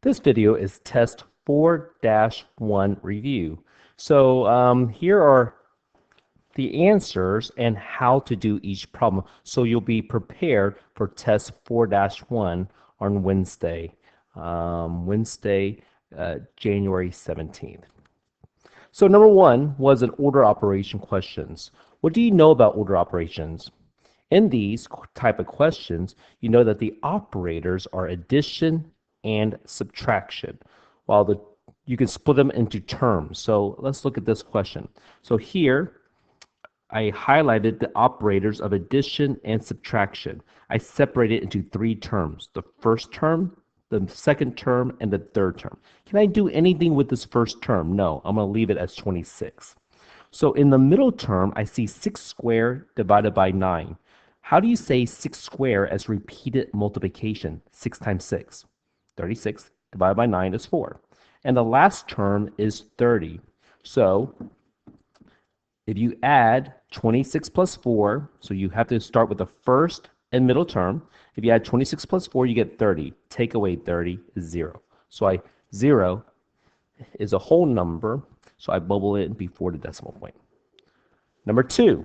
This video is test 4-1 review. So here are the answers and how to do each problem. So you'll be prepared for test 4-1 on Wednesday, January 17th. So number one was an order operation questions. What do you know about order operations? In these type of questions, you know that the operators are addition and subtraction, while you can split them into terms. So let's look at this question. So here, I highlighted the operators of addition and subtraction. I separated into three terms: the first term, the second term, and the third term. Can I do anything with this first term? No, I'm going to leave it as 26. So in the middle term, I see 6 squared divided by 9. How do you say 6 squared as repeated multiplication? 6 times 6. 36 divided by 9 is 4. And the last term is 30. So if you add 26 plus 4, so you have to start with the first and middle term. If you add 26 plus 4, you get 30. Take away 30 is 0. So 0 is a whole number, so I bubble it before the decimal point. Number 2.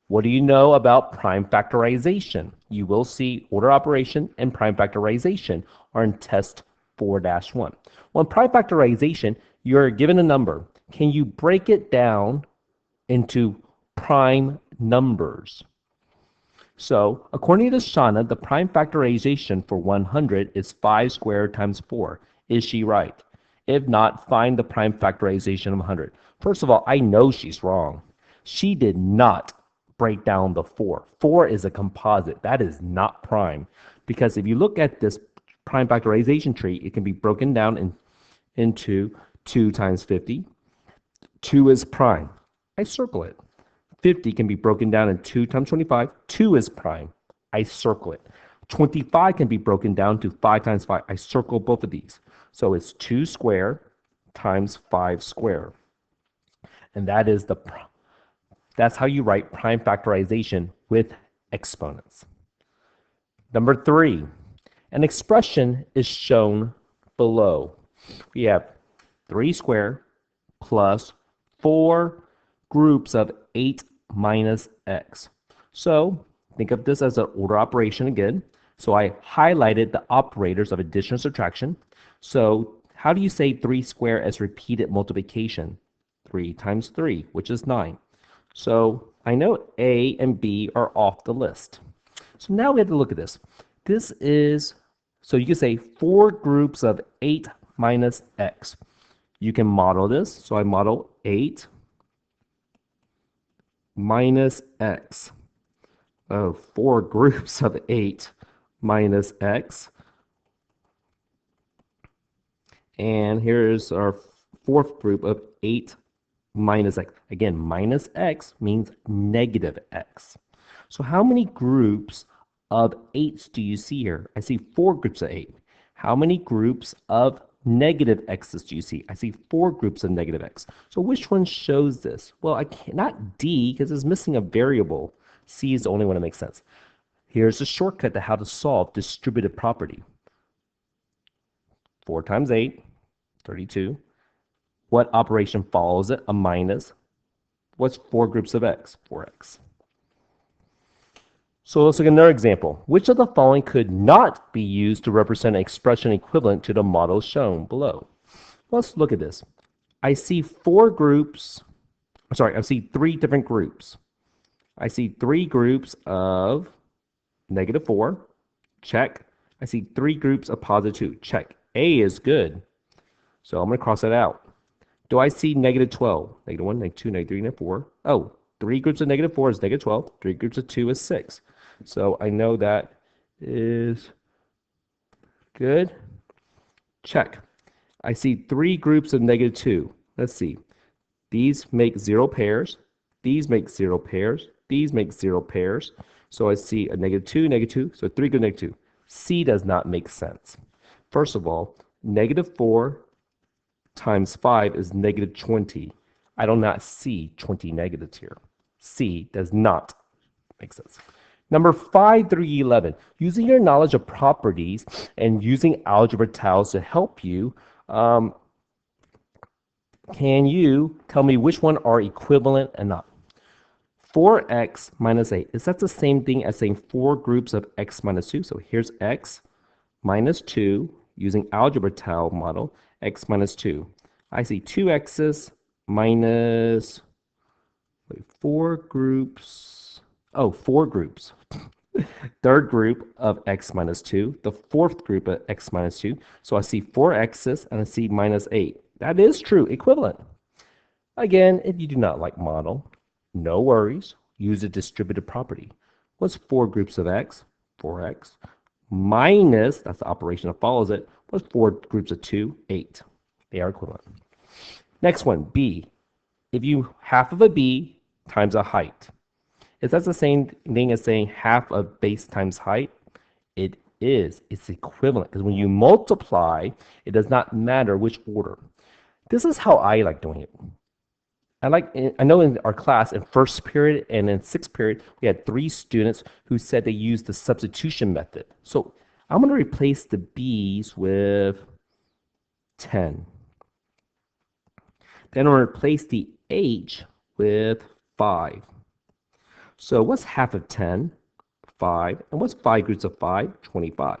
What do you know about prime factorization? You will see order operation and prime factorization are in test 4-1. Well, in prime factorization, you're given a number. Can you break it down into prime numbers? So, according to Shauna, the prime factorization for 100 is 5 squared times 4. Is she right? If not, find the prime factorization of 100. First of all, I know she's wrong. She did not break down the 4. 4 is a composite. That is not prime. Because if you look at this prime factorization tree, it can be broken down into 2 times 50. 2 is prime. I circle it. 50 can be broken down in 2 times 25. 2 is prime. I circle it. 25 can be broken down to 5 times 5. I circle both of these. So it's 2 squared times 5 squared. And that's how you write prime factorization with exponents. Number 3, an expression is shown below. We have 3 squared plus 4 groups of 8 minus x. So think of this as an order operation again. So I highlighted the operators of addition and subtraction. So how do you say 3 squared as repeated multiplication? 3 times 3, which is 9. So I know A and B are off the list. So now we have to look at this. This is, so you can say 4 groups of 8 minus x. You can model this. So I model 8 minus x. 4 groups of 8 minus x. And here's our fourth group of 8 minus x. Again, minus x means negative x. So how many groups of 8s do you see here? I see 4 groups of 8. How many groups of negative x's do you see? I see 4 groups of negative x. So which one shows this? Well, not D, because it's missing a variable. C is the only one that makes sense. Here's a shortcut to how to solve distributive property. 4 times 8, 32. What operation follows it? A minus. What's 4 groups of x? 4x. So let's look at another example. Which of the following could not be used to represent an expression equivalent to the model shown below? Let's look at this. I see 4 groups. I see 3 different groups. I see 3 groups of negative 4. Check. I see 3 groups of positive 2. Check. A is good. So I'm going to cross that out. Do I see negative 12? Negative 1, negative 2, negative 3, negative 4. Oh, 3 groups of negative 4 is negative 12. 3 groups of 2 is 6. So I know that is good. Check. I see 3 groups of negative 2. Let's see. These make 0 pairs. These make 0 pairs. These make 0 pairs. So I see a negative 2, negative 2. So 3 good negative 2. C does not make sense. First of all, negative 4 times 5 is negative 20. I do not see 20 negatives here. C does not make sense. Number 5 through 11, using your knowledge of properties and using algebra tiles to help you, can you tell me which one are equivalent and not? 4x minus 8, is that the same thing as saying 4 groups of x minus 2? So here's x minus 2, using algebra tile model, x minus 2. I see 2x's minus, wait, 4 groups, oh, 4 groups. Third group of x minus 2, the fourth group of x minus 2. So I see 4x's and I see minus 8. That is true, equivalent. Again, if you do not like model, no worries. Use a distributive property. What's 4 groups of x? 4x. Minus, that's the operation that follows it. What's 4 groups of 2? 8. They are equivalent. Next one, b. If you half of a b times a height, is that the same thing as saying half of base times height? It is. It's equivalent because when you multiply, it does not matter which order. This is how I like doing it. I know in our class in first period and in sixth period, we had 3 students who said they used the substitution method. So I'm going to replace the b's with 10. Then I'm going to replace the h with 5. So what's half of 10? 5. And what's 5 groups of 5? 25.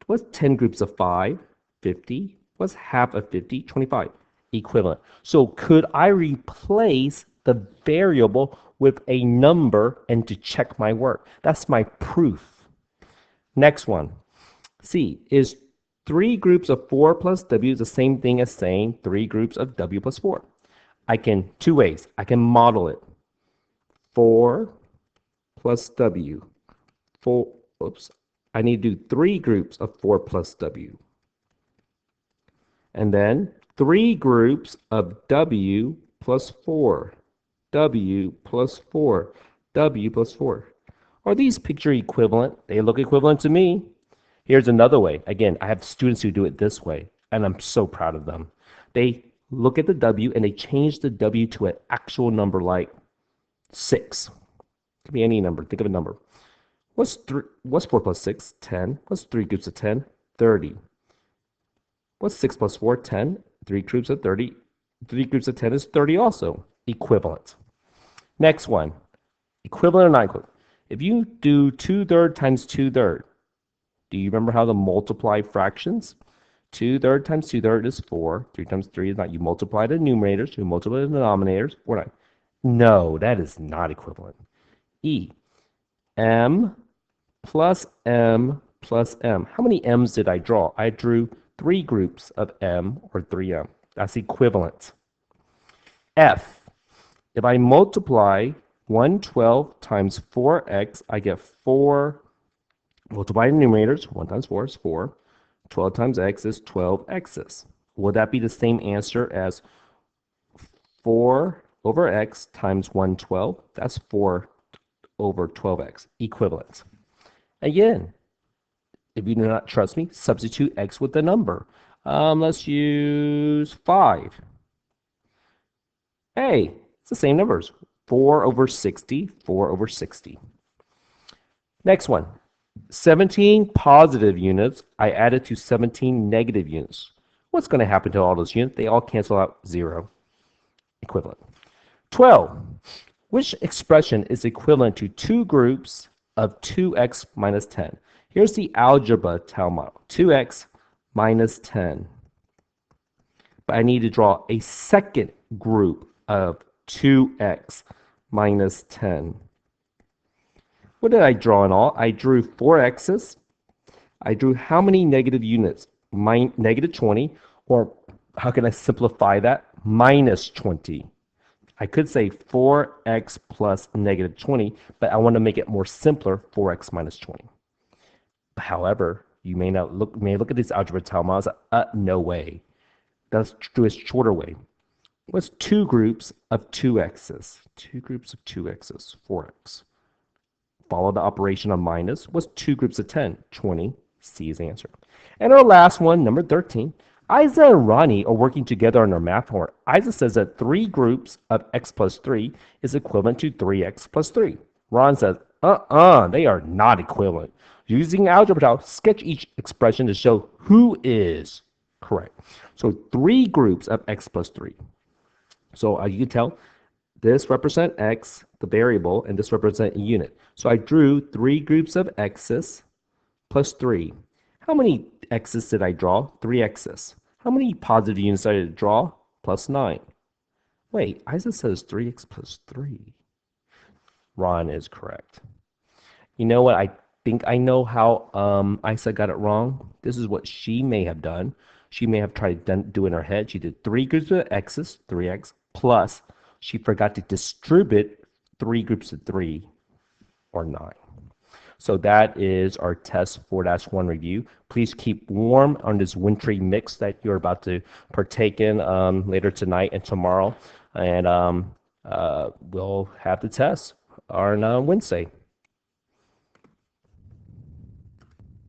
What's 10 groups of 5? 50. What's half of 50? 25. Equivalent. So could I replace the variable with a number and to check my work? That's my proof. Next one. C. Is 3 groups of 4 plus w the same thing as saying 3 groups of w plus 4? I can, 2 ways. I can model it. 4 plus w. 4, oops. I need to do 3 groups of 4 plus w. And then 3 groups of w plus 4. W plus 4. W plus 4. Are these picture equivalent? They look equivalent to me. Here's another way. Again, I have students who do it this way, and I'm so proud of them. They look at the w and they change the w to an actual number like 6. Could be any number. Think of a number. What's 4 plus 6? 10. What's 3 groups of 10? 30. What's 6 plus 4? 10. 3 groups of 30. 3 groups of 10 is 30 also. Equivalent. Next one. Equivalent or not equivalent? If you do 2/3 times 2/3, do you remember how to multiply fractions? 2/3 times 2/3 is 4. 3 times 3 is 9. You multiply the numerators. You multiply the denominators. 4, 9. No, that is not equivalent. E. M plus M plus M. How many M's did I draw? I drew 3 groups of M, or 3M. That's equivalent. F. If I multiply 112 times 4x, I get 4. Multiply the numerators. 1 times 4 is 4. 12 times x is 12x's. Would that be the same answer as 4 over x times 112? That's 4 over 12x. Equivalent. Again, if you do not trust me, substitute x with the number. Let's use 5. Hey, it's the same numbers. 4 over 60, 4 over 60. Next one. 17 positive units I added to 17 negative units. What's going to happen to all those units? They all cancel out 0. Equivalent. 12. Which expression is equivalent to 2 groups of 2x minus 10? Here's the algebra tile model. 2x minus 10. But I need to draw a second group of 2x minus 10. What did I draw in all? I drew 4 x's. I drew how many negative units? Negative 20, or how can I simplify that? Minus 20. I could say 4x plus negative 20, but I want to make it more simpler, 4x minus 20. However, you may look at this algebra tile models, no way. Let's do a shorter way. What's 2 groups of 2x's? 2 groups of 2x's, 4x. Follow the operation of minus. What's 2 groups of 10? 20. C is the answer. And our last one, number 13. Isa and Ronnie are working together on their math homework. Isa says that 3 groups of x plus 3 is equivalent to 3x plus 3. Ron says, They are not equivalent. Using algebra, sketch each expression to show who is correct. So 3 groups of x plus 3. So you can tell this represent x, the variable, and this represent a unit. So I drew 3 groups of x's plus 3. How many x's did I draw? 3 x's. How many positive units did I draw? Plus 9. Wait, Isa says 3x plus 3. Ron is correct. You know what? I think I know how Isa got it wrong. This is what she may have done. She may have tried to do in her head. She did 3 groups of x's, 3x, plus she forgot to distribute 3 groups of 3, or 9. So that is our test 4-1 review. Please keep warm on this wintry mix that you're about to partake in later tonight and tomorrow. And we'll have the test on Wednesday.